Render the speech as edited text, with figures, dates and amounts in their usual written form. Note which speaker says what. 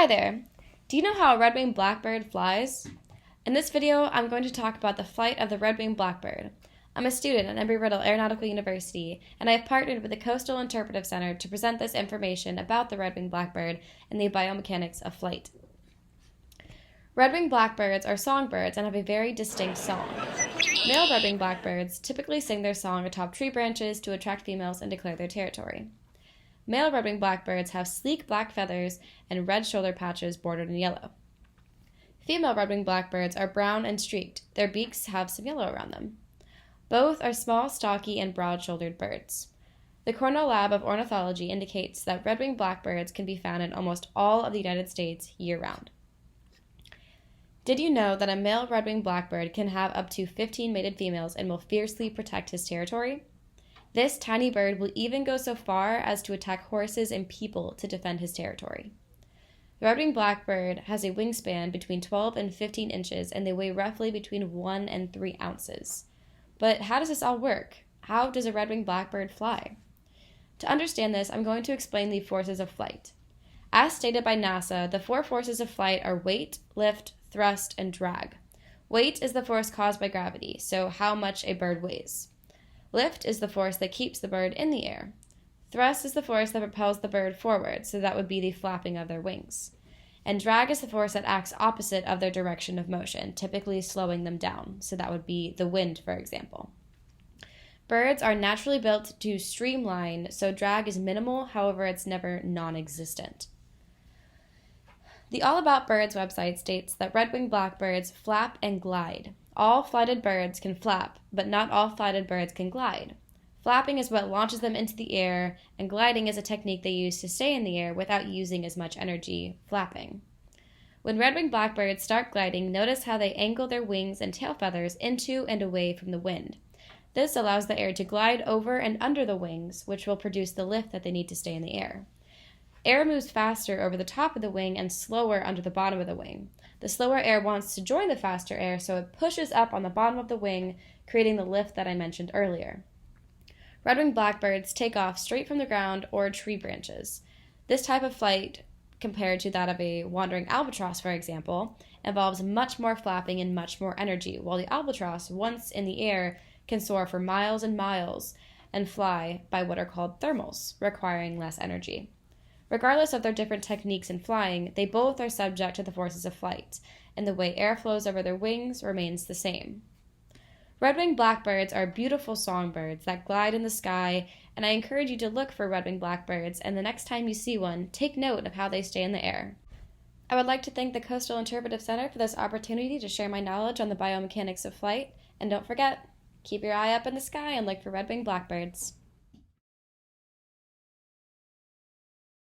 Speaker 1: Hi there. Do you know how a red-winged blackbird flies? In this video, I'm going to talk about the flight of the red-winged blackbird. I'm a student at Embry-Riddle Aeronautical University, and I have partnered with the Coastal Interpretive Center to present this information about the red-winged blackbird and the biomechanics of flight. Red-winged blackbirds are songbirds and have a very distinct song. Male red-winged blackbirds typically sing their song atop tree branches to attract females and declare their territory. Male red-winged blackbirds have sleek black feathers and red shoulder patches bordered in yellow. Female red-winged blackbirds are brown and streaked. Their beaks have some yellow around them. Both are small, stocky, and broad-shouldered birds. The Cornell Lab of Ornithology indicates that red-winged blackbirds can be found in almost all of the United States year-round. Did you know that a male red-winged blackbird can have up to 15 mated females and will fiercely protect his territory? This tiny bird will even go so far as to attack horses and people to defend his territory. The red-winged blackbird has a wingspan between 12 and 15 inches, and they weigh roughly between 1 and 3 ounces. But how does this all work? How does a red-winged blackbird fly? To understand this, I'm going to explain the forces of flight. As stated by NASA, the 4 forces of flight are weight, lift, thrust, and drag. Weight is the force caused by gravity, so how much a bird weighs. Lift is the force that keeps the bird in the air. Thrust is the force that propels the bird forward, so that would be the flapping of their wings. And drag is the force that acts opposite of their direction of motion, typically slowing them down, so that would be the wind, for example. Birds are naturally built to streamline, so drag is minimal, however, it's never non-existent. The All About Birds website states that red-winged blackbirds flap and glide. All flighted birds can flap, but not all flighted birds can glide. Flapping is what launches them into the air, and gliding is a technique they use to stay in the air without using as much energy flapping. When red-winged blackbirds start gliding, notice how they angle their wings and tail feathers into and away from the wind. This allows the air to glide over and under the wings, which will produce the lift that they need to stay in the air. Air moves faster over the top of the wing and slower under the bottom of the wing. The slower air wants to join the faster air, so it pushes up on the bottom of the wing, creating the lift that I mentioned earlier. Red-winged blackbirds take off straight from the ground or tree branches. This type of flight, compared to that of a wandering albatross, for example, involves much more flapping and much more energy, while the albatross, once in the air, can soar for miles and miles and fly by what are called thermals, requiring less energy. Regardless of their different techniques in flying, they both are subject to the forces of flight, and the way air flows over their wings remains the same. Red-winged blackbirds are beautiful songbirds that glide in the sky, and I encourage you to look for red-winged blackbirds, and the next time you see one, take note of how they stay in the air. I would like to thank the Coastal Interpretive Center for this opportunity to share my knowledge on the biomechanics of flight, and don't forget, keep your eye up in the sky and look for red-winged blackbirds.